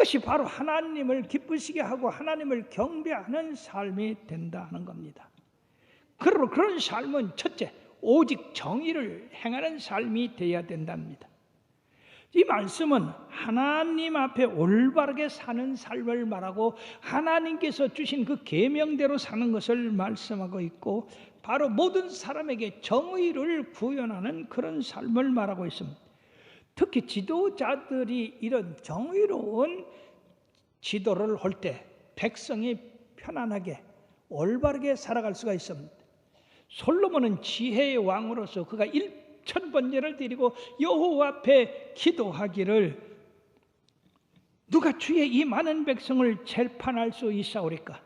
이것이 바로 하나님을 기쁘시게 하고 하나님을 경배하는 삶이 된다 하는 겁니다. 그러므로 그런 삶은 첫째, 오직 정의를 행하는 삶이 되어야 된답니다. 이 말씀은 하나님 앞에 올바르게 사는 삶을 말하고 하나님께서 주신 그 계명대로 사는 것을 말씀하고 있고, 바로 모든 사람에게 정의를 구현하는 그런 삶을 말하고 있습니다. 특히 지도자들이 이런 정의로운 지도를 할 때 백성이 편안하게 올바르게 살아갈 수가 있습니다. 솔로몬은 지혜의 왕으로서 그가 1000번제를 드리고 여호와 앞에 기도하기를, 누가 주의 이 많은 백성을 재판할 수 있사오리까?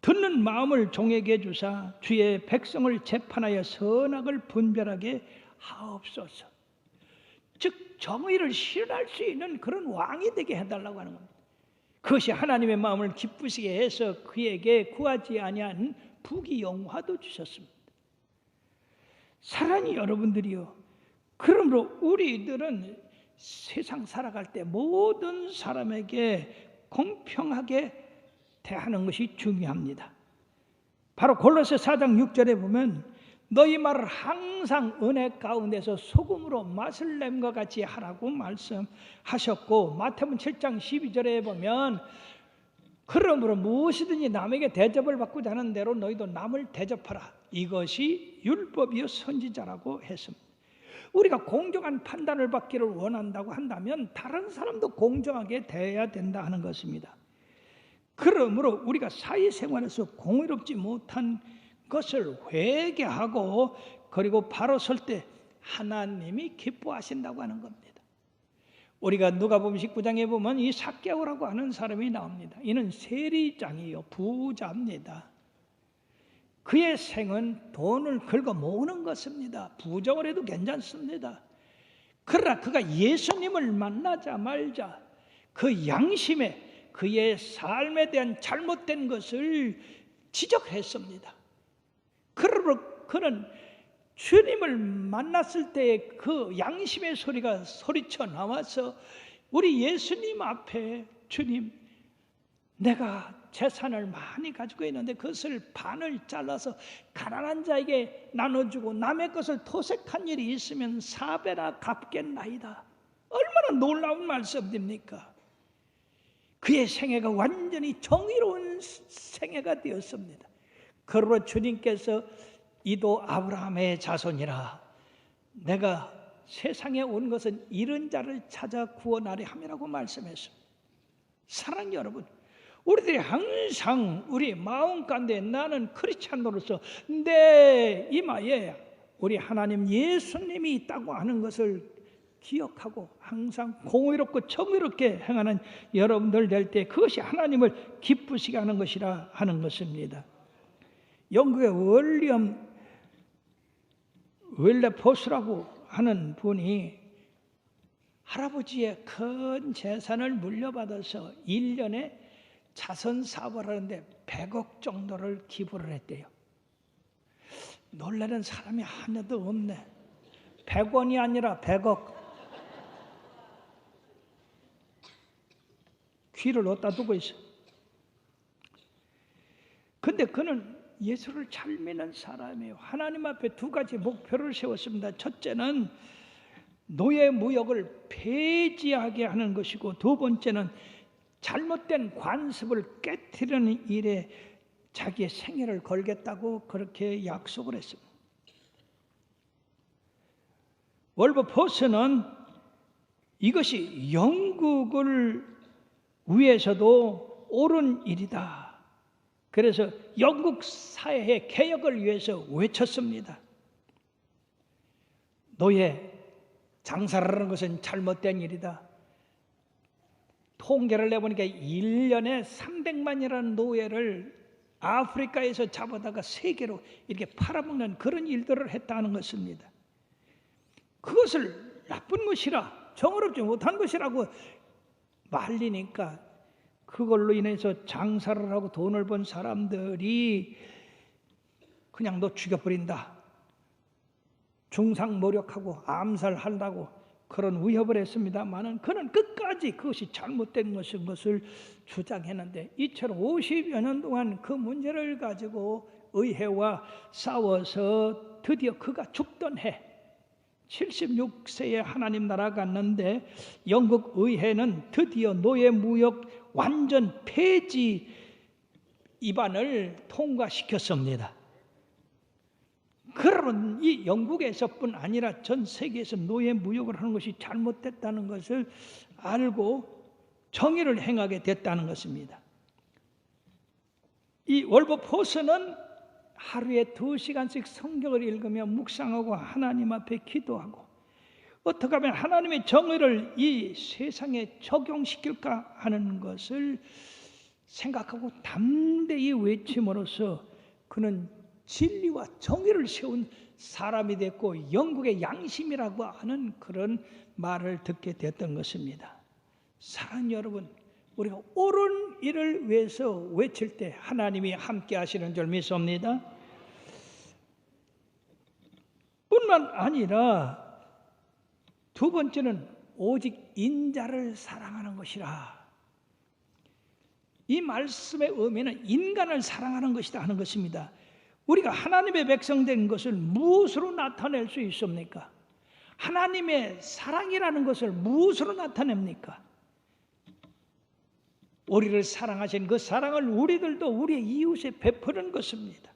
듣는 마음을 종에게 주사 주의 백성을 재판하여 선악을 분별하게 하옵소서. 즉 정의를 실현할 수 있는 그런 왕이 되게 해달라고 하는 겁니다. 그것이 하나님의 마음을 기쁘시게 해서 그에게 구하지 아니한 부귀영화도 주셨습니다. 사랑하는 여러분들이요, 그러므로 우리들은 세상 살아갈 때 모든 사람에게 공평하게 대하는 것이 중요합니다. 바로 골로새 4장 6절에 보면 너희 말을 항상 은혜 가운데서 소금으로 맛을 냄과 같이 하라고 말씀하셨고, 마태복음 7장 12절에 보면 그러므로 무엇이든지 남에게 대접을 받고자 하는 대로 너희도 남을 대접하라, 이것이 율법이요 선지자라고 했습니다. 우리가 공정한 판단을 받기를 원한다고 한다면 다른 사람도 공정하게 대해야 된다 하는 것입니다. 그러므로 우리가 사회생활에서 공의롭지 못한 것을 회개하고 그리고 바로 설 때 하나님이 기뻐하신다고 하는 겁니다. 우리가 누가복음 19장에 보면 이 삭개오라고 하는 사람이 나옵니다. 이는 세리장이요 부자입니다. 그의 생은 돈을 긁어 모으는 것입니다. 부정을 해도 괜찮습니다. 그러나 그가 예수님을 만나자마자 그 양심에 그의 삶에 대한 잘못된 것을 지적했습니다. 그러므로 그는 주님을 만났을 때 그 양심의 소리가 소리쳐 나와서 우리 예수님 앞에, 주님, 내가 재산을 많이 가지고 있는데 그것을 반을 잘라서 가난한 자에게 나눠주고 남의 것을 토색한 일이 있으면 4배나 갚겠나이다. 얼마나 놀라운 말씀입니까? 그의 생애가 완전히 정의로운 생애가 되었습니다. 그러므로 주님께서 이도 아브라함의 자손이라, 내가 세상에 온 것은 잃은 자를 찾아 구원하려 함이라고 말씀했습니다. 사랑하는 여러분, 우리들이 항상 우리 마음 가운데 나는 크리스찬으로서 내 이마에 우리 하나님 예수님이 있다고 하는 것을 기억하고 항상 공의롭고 정의롭게 행하는 여러분들 될 때 그것이 하나님을 기쁘시게 하는 것이라 하는 것입니다. 영국의 윌레포스라고 하는 분이 할아버지의 큰 재산을 물려받아서 1년에 자선 사업을 하는데 100억 정도를 기부를 했대요. 놀라는 사람이 하나도 없네. 100원이 아니라 100억. 귀를 어디다 두고 있어. 근데 그는 예수를 잘 믿는 사람이에요. 하나님 앞에 두 가지 목표를 세웠습니다. 첫째는 노예 무역을 폐지하게 하는 것이고, 두 번째는 잘못된 관습을 깨트리는 일에 자기의 생애를 걸겠다고 그렇게 약속을 했습니다. 월버포스는 이것이 영국을 위해서도 옳은 일이다. 그래서 영국 사회의 개혁을 위해서 외쳤습니다. 노예 장사를 하는 것은 잘못된 일이다. 통계를 내보니까 1년에 300만이라는 노예를 아프리카에서 잡아다가 세계로 이렇게 팔아먹는 그런 일들을 했다는 것입니다. 그것을 나쁜 것이라, 정의롭지 못한 것이라고 말리니까 그걸로 인해서 장사를 하고 돈을 번 사람들이 그냥 너 죽여버린다, 중상모략하고 암살한다고 그런 위협을 했습니다만은 그는 끝까지 그것이 잘못된 것인 것을 주장했는데 2050여 년 동안 그 문제를 가지고 의회와 싸워서 드디어 그가 죽던 해 76세에 하나님 나라 갔는데 영국 의회는 드디어 노예무역 완전 폐지 입안을 통과시켰습니다. 그러면 이 영국에서뿐 아니라 전 세계에서 노예무역을 하는 것이 잘못됐다는 것을 알고 정의를 행하게 됐다는 것입니다. 이 월버포스는 하루에 2시간씩 성경을 읽으며 묵상하고 하나님 앞에 기도하고 어떻게 하면 하나님의 정의를 이 세상에 적용시킬까 하는 것을 생각하고 담대히 외침으로써 그는 진리와 정의를 세운 사람이 됐고 영국의 양심이라고 하는 그런 말을 듣게 됐던 것입니다. 사랑하는 여러분, 우리가 옳은 일을 위해서 외칠 때 하나님이 함께 하시는 줄 믿습니다. 뿐만 아니라 두 번째는 오직 인자를 사랑하는 것이라. 이 말씀의 의미는 인간을 사랑하는 것이다 하는 것입니다. 우리가 하나님의 백성 된 것을 무엇으로 나타낼 수 있습니까? 하나님의 사랑이라는 것을 무엇으로 나타냅니까? 우리를 사랑하신 그 사랑을 우리들도 우리의 이웃에 베푸는 것입니다.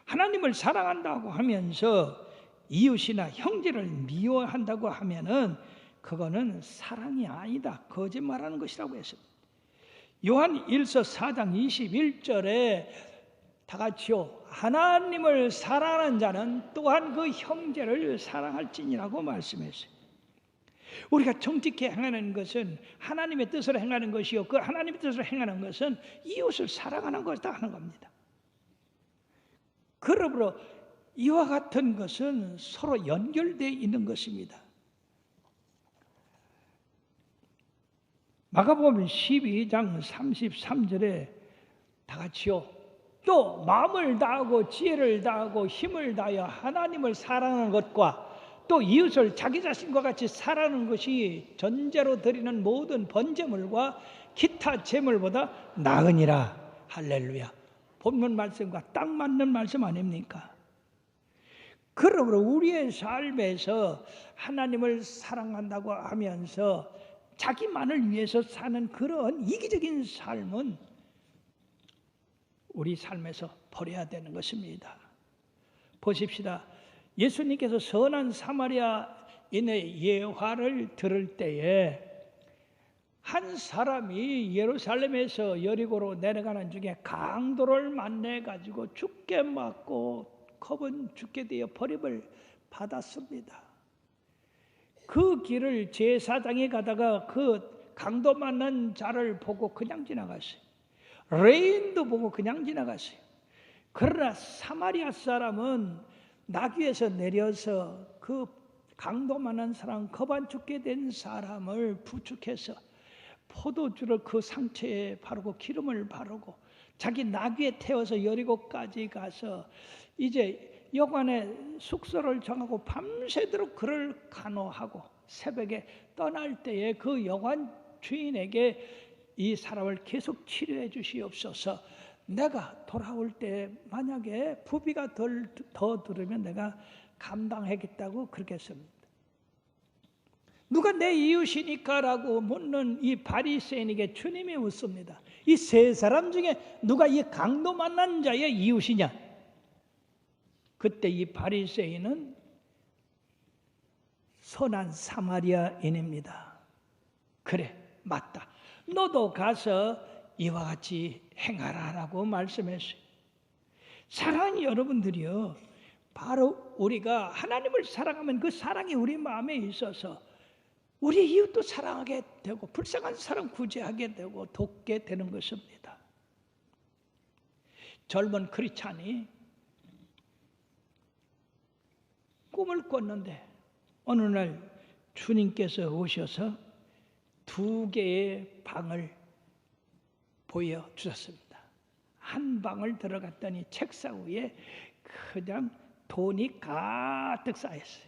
하나님을 사랑한다고 하면서 이웃이나 형제를 미워한다고 하면은 그거는 사랑이 아니다. 거짓말하는 것이라고 했습니다. 요한 1서 4장 21절에 다 같이요. 하나님을 사랑하는 자는 또한 그 형제를 사랑할지니라고 말씀했어요. 우리가 정직히 행하는 것은 하나님의 뜻으로 행하는 것이요. 그 하나님의 뜻으로 행하는 것은 이웃을 사랑하는 것이다 하는 겁니다. 그러므로 이와 같은 것은 서로 연결되어 있는 것입니다. 마가복음 12장 33절에 다 같이요. 또 마음을 다하고 지혜를 다하고 힘을 다하여 하나님을 사랑하는 것과 또 이웃을 자기 자신과 같이 사랑하는 것이 전제로 드리는 모든 번제물과 기타 제물보다 나으니라. 할렐루야. 본문 말씀과 딱 맞는 말씀 아닙니까? 그러므로 우리의 삶에서 하나님을 사랑한다고 하면서 자기만을 위해서 사는 그런 이기적인 삶은 우리 삶에서 버려야 되는 것입니다. 보십시다. 예수님께서 선한 사마리아인의 예화를 들을 때에 한 사람이 예루살렘에서 여리고로 내려가는 중에 강도를 만나 가지고 죽게 맞고 겁은 죽게 되어 버림을 받았습니다. 그 길을 제사장이 가다가 그 강도 만난 자를 보고 그냥 지나갔어요. 레인도 보고 그냥 지나갔어요. 그러나 사마리아 사람은 나귀에서 내려서 그 강도 만난 사람, 겁 안 죽게 된 사람을 부축해서 포도주를 그 상처에 바르고 기름을 바르고 자기 나귀에 태워서 여리고까지 가서 이제 여관에 숙소를 정하고 밤새도록 그를 간호하고 새벽에 떠날 때에 그 여관 주인에게 이 사람을 계속 치료해 주시옵소서. 내가 돌아올 때 만약에 부비가 더 들으면 내가 감당하겠다고 그렇게 했습니다. 누가 내 이웃이니까 라고 묻는 이 바리새인에게 주님이 묻습니다. 이 세 사람 중에 누가 이 강도 만난 자의 이웃이냐? 그때 이 바리새인은 선한 사마리아인입니다. 그래, 맞다. 너도 가서 이와 같이 행하라라고 말씀했어요. 사랑하는 여러분들이요, 바로 우리가 하나님을 사랑하면 그 사랑이 우리 마음에 있어서 우리 이웃도 사랑하게 되고 불쌍한 사람 구제하게 되고 돕게 되는 것입니다. 젊은 크리스찬이 꿈을 꿨는데 어느 날 주님께서 오셔서 2개의 방을 보여주셨습니다. 한 방을 들어갔더니 책상 위에 그냥 돈이 가득 쌓였어요.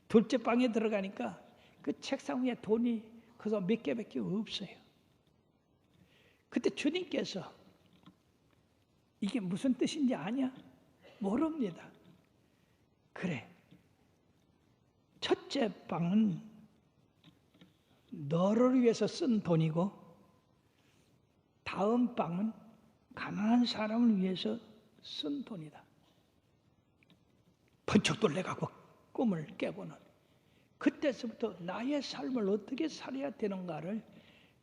둘째 방에 들어가니까 그 책상 위에 돈이 그래서 몇 개밖에 없어요. 그때 주님께서 이게 무슨 뜻인지 아냐? 모릅니다. 그래, 첫째 방은 너를 위해서 쓴 돈이고 다음 방은 가난한 사람을 위해서 쓴 돈이다. 번쩍 놀래가고 꿈을 깨고는 그때서부터 나의 삶을 어떻게 살아야 되는가를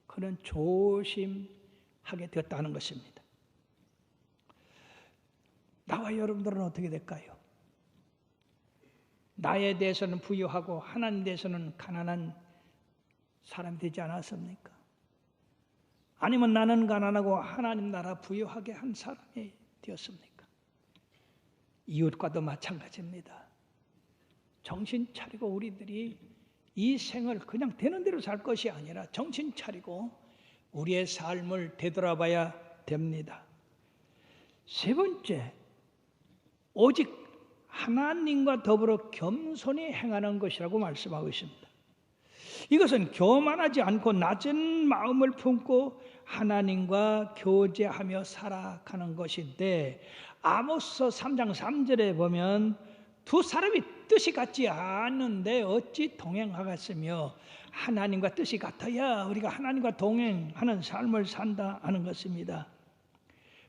그는 조심하게 되었다는 것입니다. 나와 여러분들은 어떻게 될까요? 나에 대해서는 부유하고 하나님에 대해서는 가난한 사람이 되지 않았습니까? 아니면 나는 가난하고 하나님 나라 부유하게 한 사람이 되었습니까? 이웃과도 마찬가지입니다. 정신 차리고 우리들이 이 생을 그냥 되는 대로 살 것이 아니라 정신 차리고 우리의 삶을 되돌아봐야 됩니다. 세 번째, 오직 하나님과 더불어 겸손히 행하는 것이라고 말씀하고 있습니다. 이것은 교만하지 않고 낮은 마음을 품고 하나님과 교제하며 살아가는 것인데, 아모스 3장 3절에 보면 두 사람이 뜻이 같지 않은데 어찌 동행하겠으며 하나님과 뜻이 같아야 우리가 하나님과 동행하는 삶을 산다 하는 것입니다.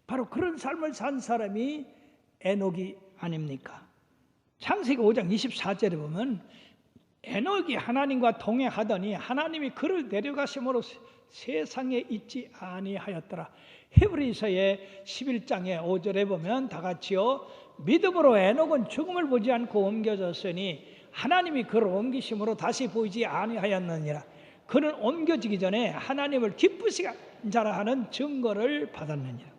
바로 그런 삶을 산 사람이 에녹이 아닙니까? 창세기 5장 24절에 보면 에녹이 하나님과 동행하더니 하나님이 그를 데려가심으로 세상에 있지 아니하였더라. 히브리서의 11장의 5절에 보면 다 같이요, 믿음으로 에녹은 죽음을 보지 않고 옮겨졌으니 하나님이 그를 옮기심으로 다시 보이지 아니하였느니라. 그는 옮겨지기 전에 하나님을 기쁘시게 자라 하는 증거를 받았느니라.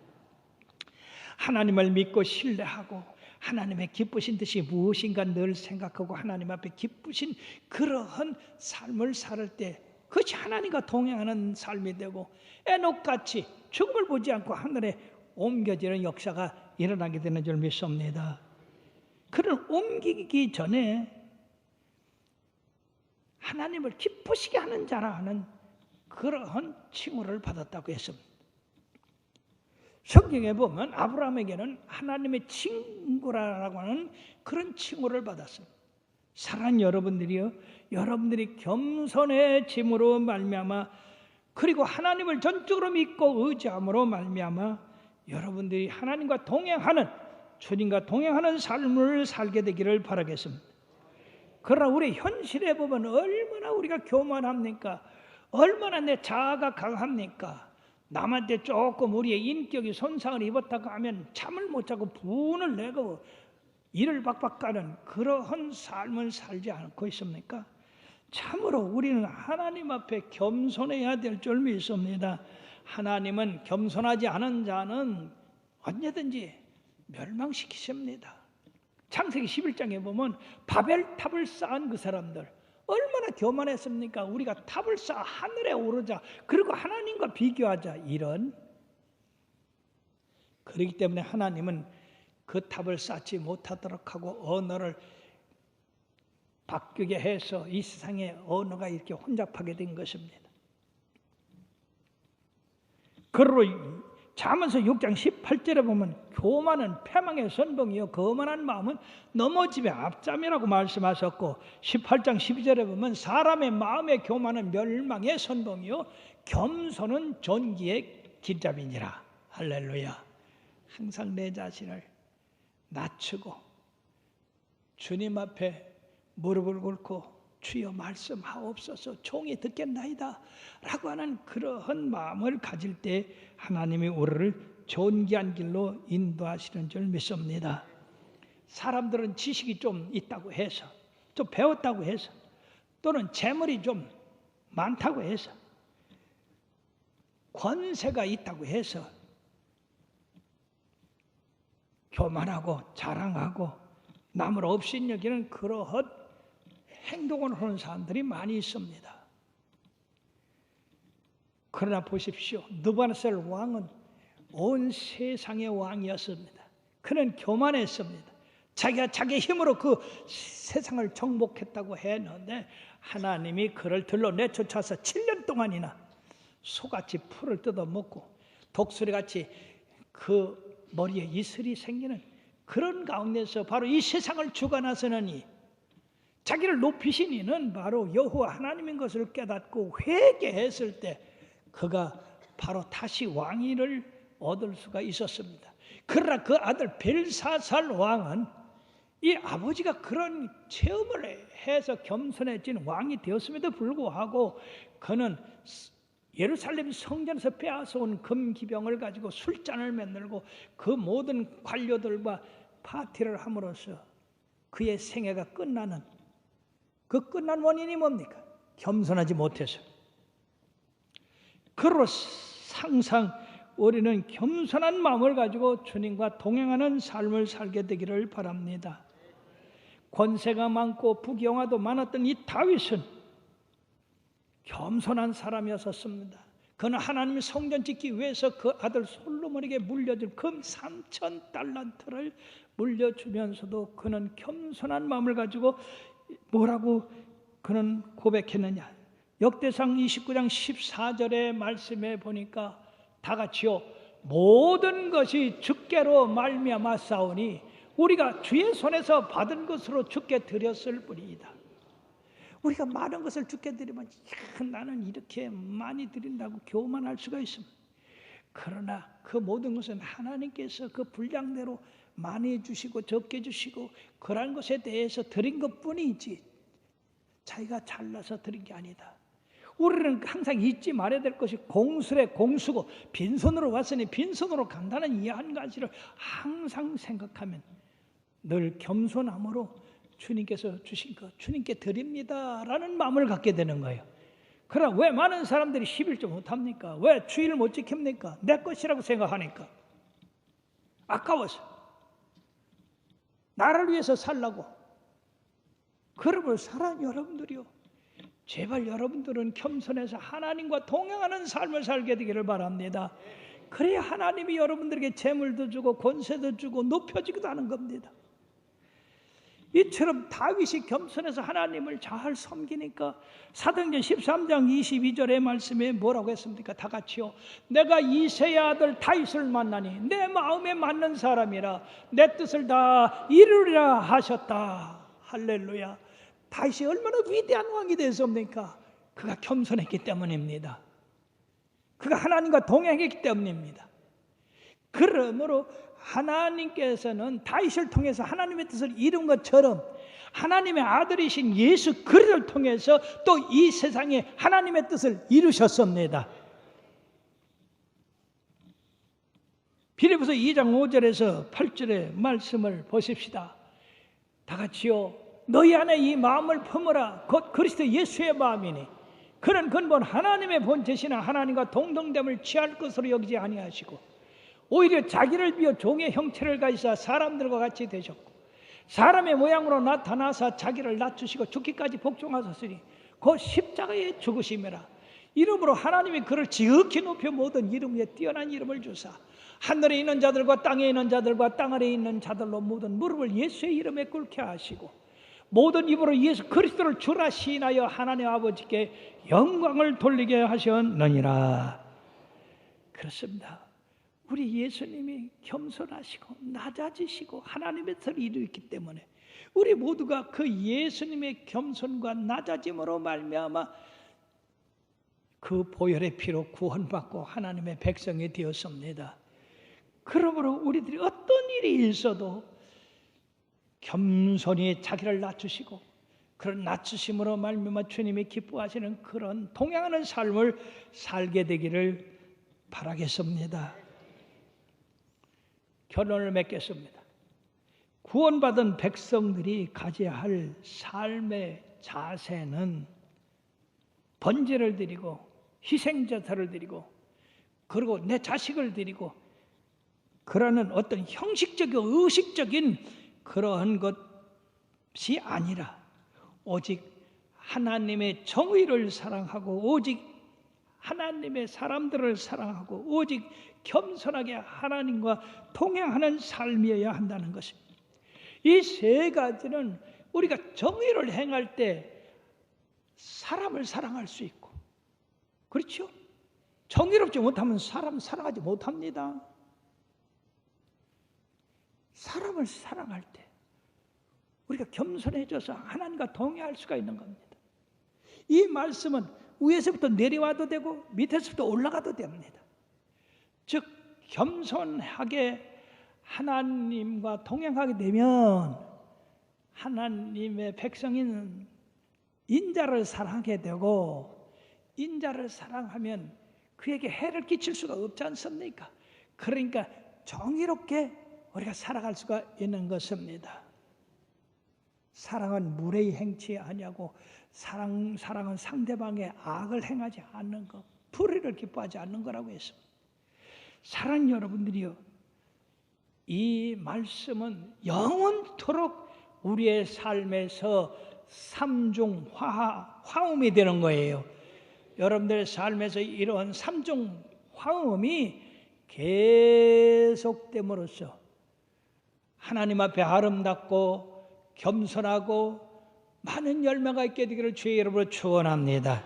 하나님을 믿고 신뢰하고 하나님의 기쁘신 뜻이 무엇인가 늘 생각하고 하나님 앞에 기쁘신 그러한 삶을 살 때 그것이 하나님과 동행하는 삶이 되고 에녹같이 죽음을 보지 않고 하늘에 옮겨지는 역사가 일어나게 되는 줄 믿습니다. 그를 옮기기 전에 하나님을 기쁘시게 하는 자라 하는 그러한 칭호를 받았다고 했습니다. 성경에 보면 아브라함에게는 하나님의 친구라고 하는 그런 칭호를 받았습니다. 사랑하는 여러분들이요, 여러분들이 겸손해짐으로 말미암아 그리고 하나님을 전적으로 믿고 의지함으로 말미암아 여러분들이 하나님과 동행하는, 주님과 동행하는 삶을 살게 되기를 바라겠습니다. 그러나 우리 현실에 보면 얼마나 우리가 교만합니까? 얼마나 내 자아가 강합니까? 남한테 조금 우리의 인격이 손상을 입었다고 하면 잠을 못 자고 분을 내고 이를 박박 가는 그러한 삶을 살지 않고 있습니까? 참으로 우리는 하나님 앞에 겸손해야 될 줄 믿습니다. 하나님은 겸손하지 않은 자는 언제든지 멸망시키십니다. 창세기 11장에 보면 바벨탑을 쌓은 그 사람들 얼마나 교만했습니까? 우리가 탑을 쌓아 하늘에 오르자, 그리고 하나님과 비교하자, 이런. 그렇기 때문에 하나님은 그 탑을 쌓지 못하도록 하고 언어를 바뀌게 해서 이 세상의 언어가 이렇게 혼잡하게 된 것입니다. 그러므로 잠언서 6장 18절에 보면 교만은 패망의 선봉이요 거만한 마음은 넘어짐의 앞잠이라고 말씀하셨고, 18장 12절에 보면 사람의 마음의 교만은 멸망의 선봉이요 겸손은 존귀의 길잡이니라. 할렐루야. 항상 내 자신을 낮추고 주님 앞에 무릎을 꿇고 주여 말씀하옵소서 종이 듣겠나이다 라고 하는 그러한 마음을 가질 때 하나님이 우리를 존귀한 길로 인도하시는 줄 믿습니다. 사람들은 지식이 좀 있다고 해서, 좀 배웠다고 해서, 또는 재물이 좀 많다고 해서, 권세가 있다고 해서 교만하고 자랑하고 남을 업신여기는 그러한 행동을 하는 사람들이 많이 있습니다. 그러나 보십시오. 느부갓네살 왕은 온 세상의 왕이었습니다. 그는 교만했습니다. 자기가 자기 힘으로 그 세상을 정복했다고 했는데 하나님이 그를 들러 내쫓아서 7년 동안이나 소같이 풀을 뜯어먹고 독수리같이 그 머리에 이슬이 생기는 그런 가운데서 바로 이 세상을 주관하시는 자기를 높이신 이는 바로 여호와 하나님인 것을 깨닫고 회개했을 때 그가 바로 다시 왕위를 얻을 수가 있었습니다. 그러나 그 아들 벨사살 왕은 이 아버지가 그런 체험을 해서 겸손해진 왕이 되었음에도 불구하고 그는 예루살렘 성전에서 빼앗아온 금기병을 가지고 술잔을 만들고 그 모든 관료들과 파티를 함으로써 그의 생애가 끝나는 그 끝난 원인이 뭡니까? 겸손하지 못해서. 그로 항상 우리는 겸손한 마음을 가지고 주님과 동행하는 삶을 살게 되기를 바랍니다. 권세가 많고 부경화도 많았던 이 다윗은 겸손한 사람이었습니다. 그는 하나님의 성전 짓기 위해서 그 아들 솔로몬에게 물려줄 금 3,000달란트를 물려주면서도 그는 겸손한 마음을 가지고 뭐라고 그는 고백했느냐. 역대상 29장 14절의 말씀에 보니까 다 같이요, 모든 것이 주께로 말미암아 싸우니 우리가 주의 손에서 받은 것으로 주께 드렸을 뿐이다. 우리가 많은 것을 주께 드리면 나는 이렇게 많이 드린다고 교만할 수가 있습니다. 그러나 그 모든 것은 하나님께서 그 분량대로 많이 주시고 적게 주시고 그러한 것에 대해서 드린 것뿐이지 자기가 잘나서 드린 게 아니다. 우리는 항상 잊지 말아야 될 것이 공술의 공수고 빈손으로 왔으니 빈손으로 간다는 이 한 가지를 항상 생각하면 늘 겸손함으로 주님께서 주신 것 주님께 드립니다라는 마음을 갖게 되는 거예요. 그러나 왜 많은 사람들이 11조 못합니까? 왜 주일을 못 지킵니까? 내 것이라고 생각하니까 아까워서 나를 위해서 살라고. 그러므로 사랑하는 여러분들이요, 제발 여러분들은 겸손해서 하나님과 동행하는 삶을 살게 되기를 바랍니다. 그래야 하나님이 여러분들에게 재물도 주고 권세도 주고 높여지기도 하는 겁니다. 이처럼 다윗이 겸손해서 하나님을 잘 섬기니까 사도행전 13장 22절의 말씀에 뭐라고 했습니까? 다 같이요. 내가 이새의 아들 다윗을 만나니 내 마음에 맞는 사람이라 내 뜻을 다 이루리라 하셨다. 할렐루야. 다윗이 얼마나 위대한 왕이 되었습니까? 그가 겸손했기 때문입니다. 그가 하나님과 동행했기 때문입니다. 그러므로 하나님께서는 다윗을 통해서 하나님의 뜻을 이룬 것처럼 하나님의 아들이신 예수 그리스도를 통해서 또 이 세상에 하나님의 뜻을 이루셨습니다. 빌립보서 2장 5절에서 8절의 말씀을 보십시다. 다 같이요. 너희 안에 이 마음을 품으라. 곧 그리스도 예수의 마음이니 그는 근본 하나님의 본체시나 하나님과 동등됨을 취할 것으로 여기지 아니하시고 오히려 자기를 비워 종의 형체를 가지사 사람들과 같이 되셨고 사람의 모양으로 나타나사 자기를 낮추시고 죽기까지 복종하셨으니 곧 십자가에 죽으심이라. 이름으로 하나님이 그를 지극히 높여 모든 이름 위에 뛰어난 이름을 주사 하늘에 있는 자들과 땅에 있는 자들과 땅 아래에 있는 자들로 모든 무릎을 예수의 이름에 꿇게 하시고 모든 입으로 예수 그리스도를 주라 시인하여 하나님 아버지께 영광을 돌리게 하셨느니라. 그렇습니다. 우리 예수님이 겸손하시고 낮아지시고 하나님의 뜻을 이루었기 때문에 우리 모두가 그 예수님의 겸손과 낮아짐으로 말미암아 그 보혈의 피로 구원받고 하나님의 백성이 되었습니다. 그러므로 우리들이 어떤 일이 있어도 겸손히 자기를 낮추시고 그런 낮추심으로 말미암아 주님이 기뻐하시는 그런 동행하는 삶을 살게 되기를 바라겠습니다. 결론을 맺겠습니다. 구원받은 백성들이 가져야 할 삶의 자세는 번제를 드리고 희생제사를 드리고 그리고 내 자식을 드리고 그러는 어떤 형식적이고 의식적인 그러한 것이 아니라 오직 하나님의 정의를 사랑하고 오직 하나님의 사람들을 사랑하고 오직 겸손하게 하나님과 동행하는 삶이어야 한다는 것입니다. 이 세 가지는 우리가 정의를 행할 때 사람을 사랑할 수 있고, 그렇죠? 정의롭지 못하면 사람 사랑하지 못합니다. 사람을 사랑할 때 우리가 겸손해져서 하나님과 동의할 수가 있는 겁니다. 이 말씀은 위에서부터 내려와도 되고 밑에서부터 올라가도 됩니다. 즉 겸손하게 하나님과 동행하게 되면 하나님의 백성인 인자를 사랑하게 되고, 인자를 사랑하면 그에게 해를 끼칠 수가 없지 않습니까? 그러니까 정의롭게 우리가 살아갈 수가 있는 것입니다. 사랑은 무례히 행치 아니하고 사랑은 상대방의 악을 행하지 않는 것, 불의를 기뻐하지 않는 거라고 했습니다. 사랑하는 여러분들이요, 이 말씀은 영원토록 우리의 삶에서 삼중 화음이 되는 거예요. 여러분들의 삶에서 이런 삼중 화음이 계속됨으로써 하나님 앞에 아름답고 겸손하고 많은 열매가 있게 되기를 주의 이름으로 축원합니다.